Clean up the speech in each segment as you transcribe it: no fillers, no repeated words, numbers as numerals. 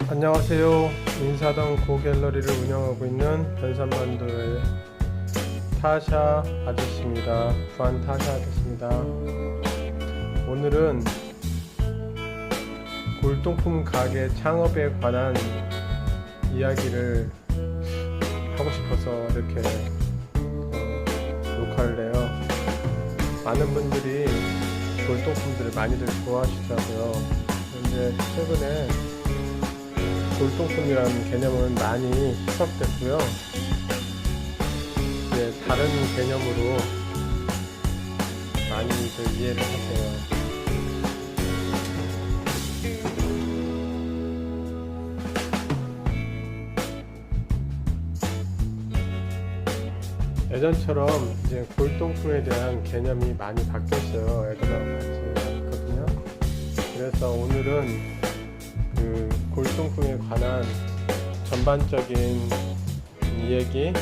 안녕하세요. 인사동 고갤러리를 운영하고 있는 변산반도의 타샤 아저씨입니다. 부안 타샤 아저씨입니다. 오늘은 골동품 가게 창업에 관한 이야기를 하고 싶어서 이렇게 녹화를 해요. 많은 분들이 골동품들을 많이들 좋아하시더라고요. 그런데 최근에 골동품이라는 개념은 많이 희석됐고요. 이제 다른 개념으로 많이들 이해를 하세요. 예전처럼 이제 골동품에 대한 개념이 많이 바뀌었어요. 애들하고 같이 했거든요. 그래서 오늘은 그 골동품에 관한 전반적인 이야기,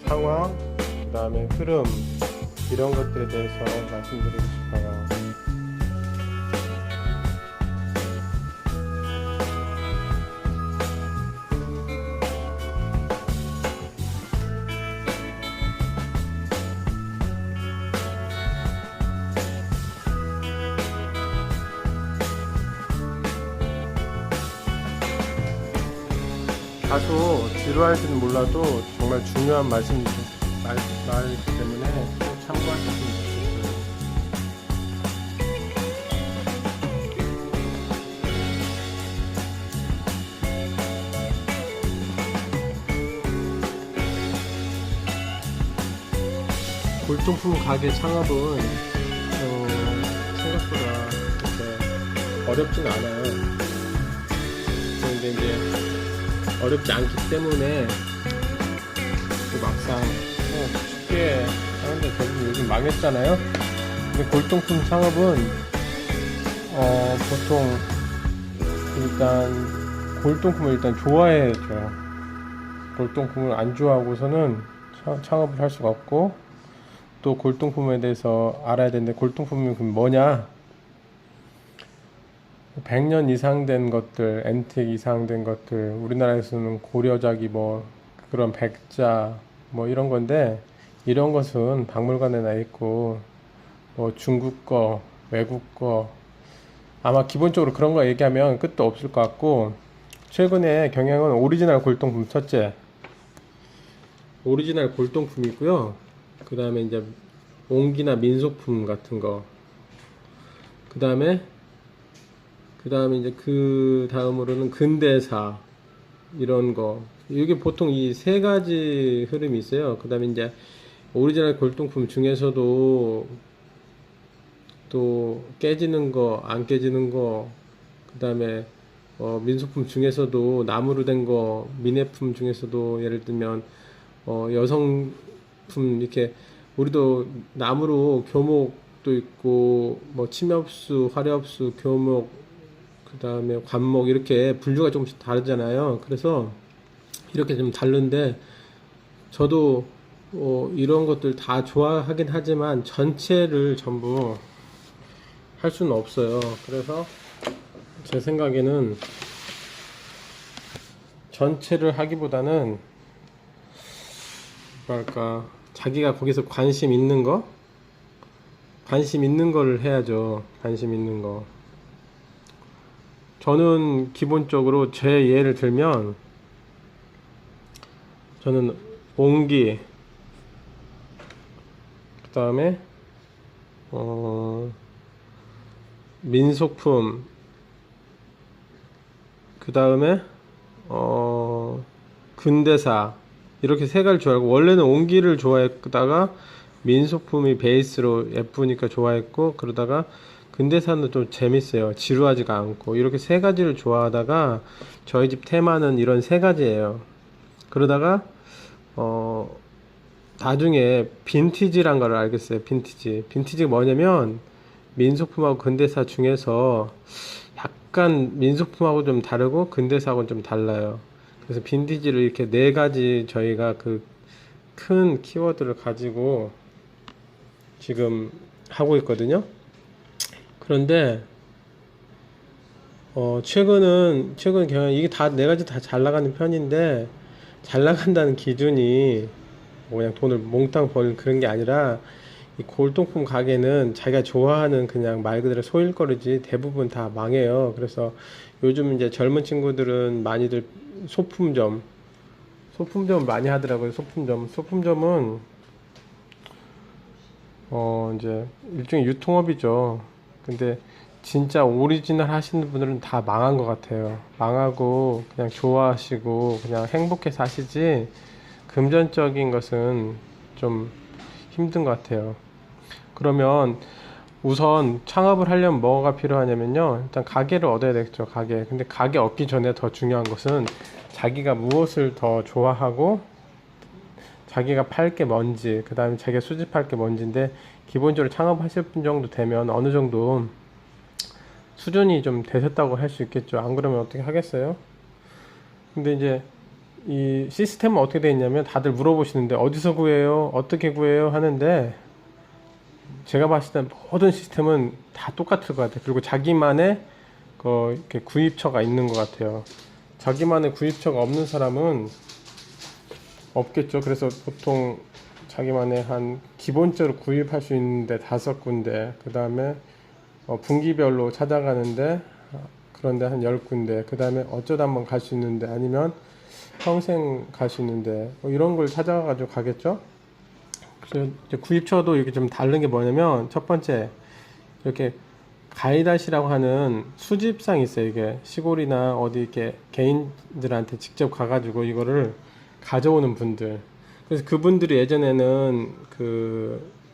상황, 그 다음에 흐름, 이런 것들에 대해서 말씀드리고 싶어요. 다소 지루할지는 몰라도 정말 중요한 말이기 때문에 꼭 참고하셨으면 좋겠어요. 골동품 가게 창업은 생각보다 그렇게 어렵진 않아요. 그런데 이제 어렵지 않기 때문에 막상 쉽게 하는데 대부분 요즘 망했잖아요. 근데 골동품 창업은 보통 일단 골동품을 일단 좋아해야죠. 골동품을 안 좋아하고서는 창업을 할 수가 없고, 또 골동품에 대해서 알아야 되는데, 골동품이 그럼 뭐냐? 100년 이상 된 것들, 앤틱 이상 된 것들, 우리나라에서는 고려자기 뭐 그런 백자 뭐 이런 건데, 이런 것은 박물관에 나 있고, 뭐 중국 거, 외국 거, 아마 기본적으로 그런 거 얘기하면 끝도 없을 것 같고, 최근에 경향은 오리지널 골동품 첫째, 오리지널 골동품이고요. 그 다음에 이제 옹기나 민속품 같은 거, 그 다음에 이제 그 다음으로는 근대사, 이런 거. 이게 보통 이 세 가지 흐름이 있어요. 그 다음에 이제 오리지널 골동품 중에서도 또 깨지는 거, 안 깨지는 거, 그 다음에 민속품 중에서도 나무로 된 거, 민예품 중에서도 예를 들면 여성품, 이렇게 우리도 나무로 교목도 있고, 뭐 침엽수, 화렵수, 교목, 그 다음에 관목, 이렇게 분류가 조금씩 다르잖아요. 그래서 이렇게 좀 다른데, 저도 이런 것들 다 좋아하긴 하지만 전체를 전부 할 수는 없어요. 그래서 제 생각에는 전체를 하기보다는 뭐랄까, 자기가 거기서 관심 있는 거를 해야죠. 관심 있는 거. 저는 기본적으로 제 예를 들면, 저는 옹기, 그 다음에 민속품, 그 다음에 근대사, 이렇게 세 가지를 좋아하고, 원래는 옹기를 좋아했다가 민속품이 베이스로 예쁘니까 좋아했고, 그러다가 근대사는 좀 재밌어요. 지루하지가 않고. 이렇게 세 가지를 좋아하다가 저희 집 테마는 이런 세 가지예요. 그러다가 나중에 빈티지란 걸 알겠어요. 빈티지가 뭐냐면, 민속품하고 근대사 중에서 약간 민속품하고 좀 다르고 근대사하고는 좀 달라요. 그래서 빈티지를 이렇게 네 가지 저희가 그 큰 키워드를 가지고 지금 하고 있거든요. 그런데 최근 경향, 이게 다, 네 가지 다 잘 나가는 편인데, 잘 나간다는 기준이 뭐 그냥 돈을 몽땅 버는 그런 게 아니라, 이 골동품 가게는 자기가 좋아하는 그냥 말 그대로 소일거리지 대부분 다 망해요. 그래서 요즘 이제 젊은 친구들은 많이들 소품점, 소품점 많이 하더라고요. 소품점은, 이제 일종의 유통업이죠. 근데 진짜 오리지널 하시는 분들은 다 망한 것 같아요. 망하고 그냥 좋아하시고 그냥 행복해 사시지 금전적인 것은 좀 힘든 것 같아요. 그러면 우선 창업을 하려면 뭐가 필요하냐면요. 일단 가게를 얻어야 되겠죠, 가게. 근데 가게 얻기 전에 더 중요한 것은 자기가 무엇을 더 좋아하고 자기가 팔 게 뭔지, 그 다음에 자기가 수집할 게 뭔지인데, 기본적으로 창업하실 분 정도 되면 어느 정도 수준이 좀 되셨다고 할 수 있겠죠. 안 그러면 어떻게 하겠어요? 근데 이제 이 시스템은 어떻게 되어 있냐면 다들 물어보시는데 어디서 구해요? 어떻게 구해요? 하는데 제가 봤을 때 모든 시스템은 다 똑같을 것 같아요. 그리고 자기만의 이렇게 구입처가 있는 것 같아요. 자기만의 구입처가 없는 사람은 없겠죠. 그래서 보통 자기만의 한 기본적으로 구입할 수 있는데 5군데, 그 다음에 분기별로 찾아가는데 그런데 한 10군데, 그 다음에 어쩌다 한번 갈 수 있는데 아니면 평생 갈 수 있는데 이런 걸 찾아가지고 가겠죠. 그래서 이제 구입처도 이렇게 좀 다른 게 뭐냐면, 첫 번째 이렇게 가이다시라고 하는 수집상이 있어요. 이게 시골이나 어디 이렇게 개인들한테 직접 가가지고 이거를 가져오는 분들. 그래서 그분들이 예전에는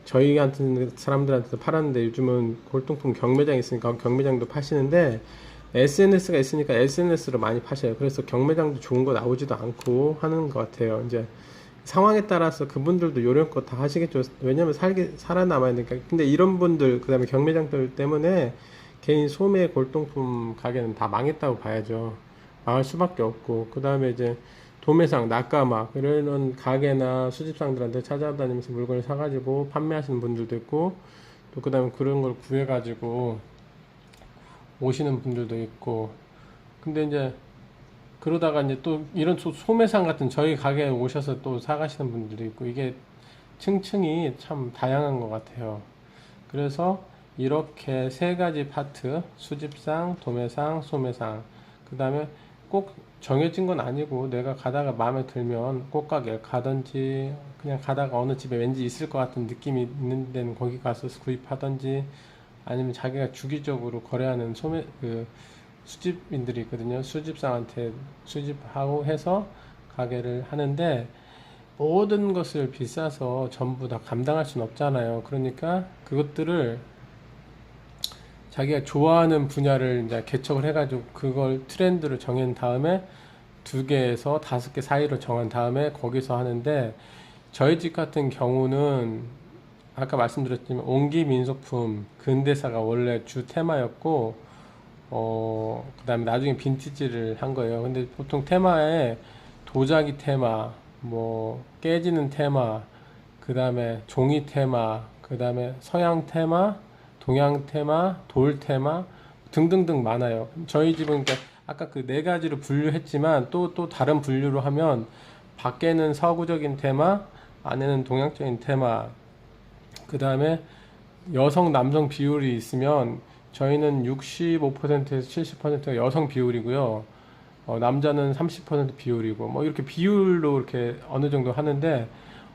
저희 같은 사람들한테 팔았는데, 요즘은 골동품 경매장이 있으니까 경매장도 파시는데 SNS가 있으니까 SNS로 많이 파셔요. 그래서 경매장도 좋은 거 나오지도 않고 하는 것 같아요. 이제 상황에 따라서 그분들도 요령껏 다 하시겠죠. 왜냐면 살아남아야 되니까. 근데 이런 분들, 그 다음에 경매장들 때문에 개인 소매 골동품 가게는 다 망했다고 봐야죠. 망할 수밖에 없고. 그 다음에 이제 도매상, 낙가막, 이런 가게나 수집상들한테 찾아다니면서 물건을 사가지고 판매하시는 분들도 있고, 또 그 다음에 그런 걸 구해가지고 오시는 분들도 있고. 근데 이제 그러다가 이제 또 이런 소매상 같은 저희 가게에 오셔서 또 사가시는 분들도 있고, 이게 층층이 참 다양한 것 같아요. 그래서 이렇게 세 가지 파트, 수집상, 도매상, 소매상, 그 다음에 꼭 정해진 건 아니고 내가 가다가 마음에 들면 꽃가게 가든지, 그냥 가다가 어느 집에 왠지 있을 것 같은 느낌이 있는 데는 거기 가서 구입하든지, 아니면 자기가 주기적으로 거래하는 수집인들이 있거든요. 수집상한테 수집하고 해서 가게를 하는데, 모든 것을 비싸서 전부 다 감당할 수는 없잖아요. 그러니까 그것들을 자기가 좋아하는 분야를 이제 개척을 해가지고 그걸 트렌드를 정한 다음에 2개에서 5개 사이로 정한 다음에 거기서 하는데, 저희 집 같은 경우는 아까 말씀드렸지만 옹기 민속품 근대사가 원래 주 테마였고, 그 다음에 나중에 빈티지를 한 거예요. 근데 보통 테마에 도자기 테마, 뭐 깨지는 테마, 그 다음에 종이 테마, 그 다음에 서양 테마, 동양 테마, 돌 테마 등등등 많아요. 저희 집은 그러니까 아까 그 4가지로 분류했지만 또 다른 분류로 하면, 밖에는 서구적인 테마, 안에는 동양적인 테마, 그 다음에 여성 남성 비율이 있으면 저희는 65%에서 70%가 여성 비율이고요. 남자는 30% 비율이고, 뭐 이렇게 비율로 이렇게 어느 정도 하는데,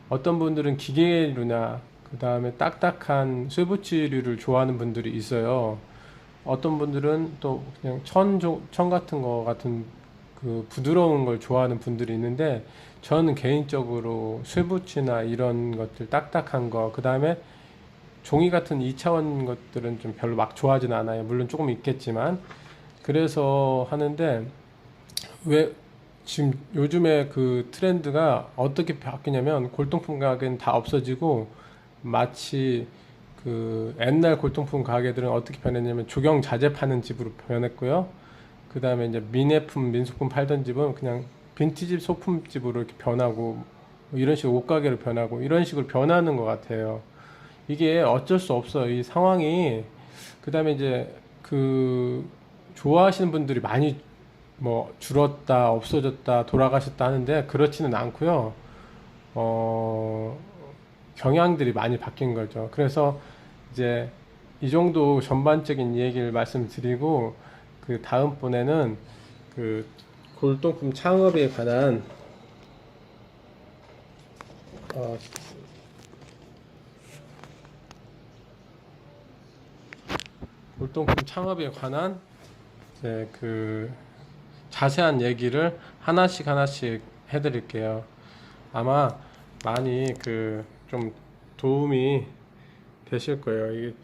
어떤 분들은 기계류나 그 다음에 딱딱한 쇠붙이류를 좋아하는 분들이 있어요. 어떤 분들은 또 그냥 천 같은 거 같은 그 부드러운 걸 좋아하는 분들이 있는데, 저는 개인적으로 쇠붙이나 이런 것들 딱딱한 거, 그 다음에 종이 같은 2차원 것들은 좀 별로 막 좋아하진 않아요. 물론 조금 있겠지만. 그래서 하는데, 왜 지금 요즘에 그 트렌드가 어떻게 바뀌냐면, 골동품 가게는 다 없어지고 마치 그 옛날 골동품 가게들은 어떻게 변했냐면 조경 자재 파는 집으로 변했고요. 그 다음에 이제 민예품, 민소품 팔던 집은 그냥 빈티지 소품집으로 이렇게 변하고, 뭐 이런 식으로 옷가게로 변하고, 이런 식으로 변하는 것 같아요. 이게 어쩔 수 없어요. 이 상황이. 그 다음에 이제 그 좋아하시는 분들이 많이 뭐 줄었다, 없어졌다, 돌아가셨다 하는데 그렇지는 않고요. 어, 경향들이 많이 바뀐 거죠. 그래서 이제 이 정도 전반적인 얘기를 말씀드리고 그 다음번에는 그 골동품 창업에 관한 어, 골동품 창업에 관한 이제 그 자세한 얘기를 하나씩 하나씩 해드릴게요. 아마 많이 그 좀 도움이 되실 거예요. 이게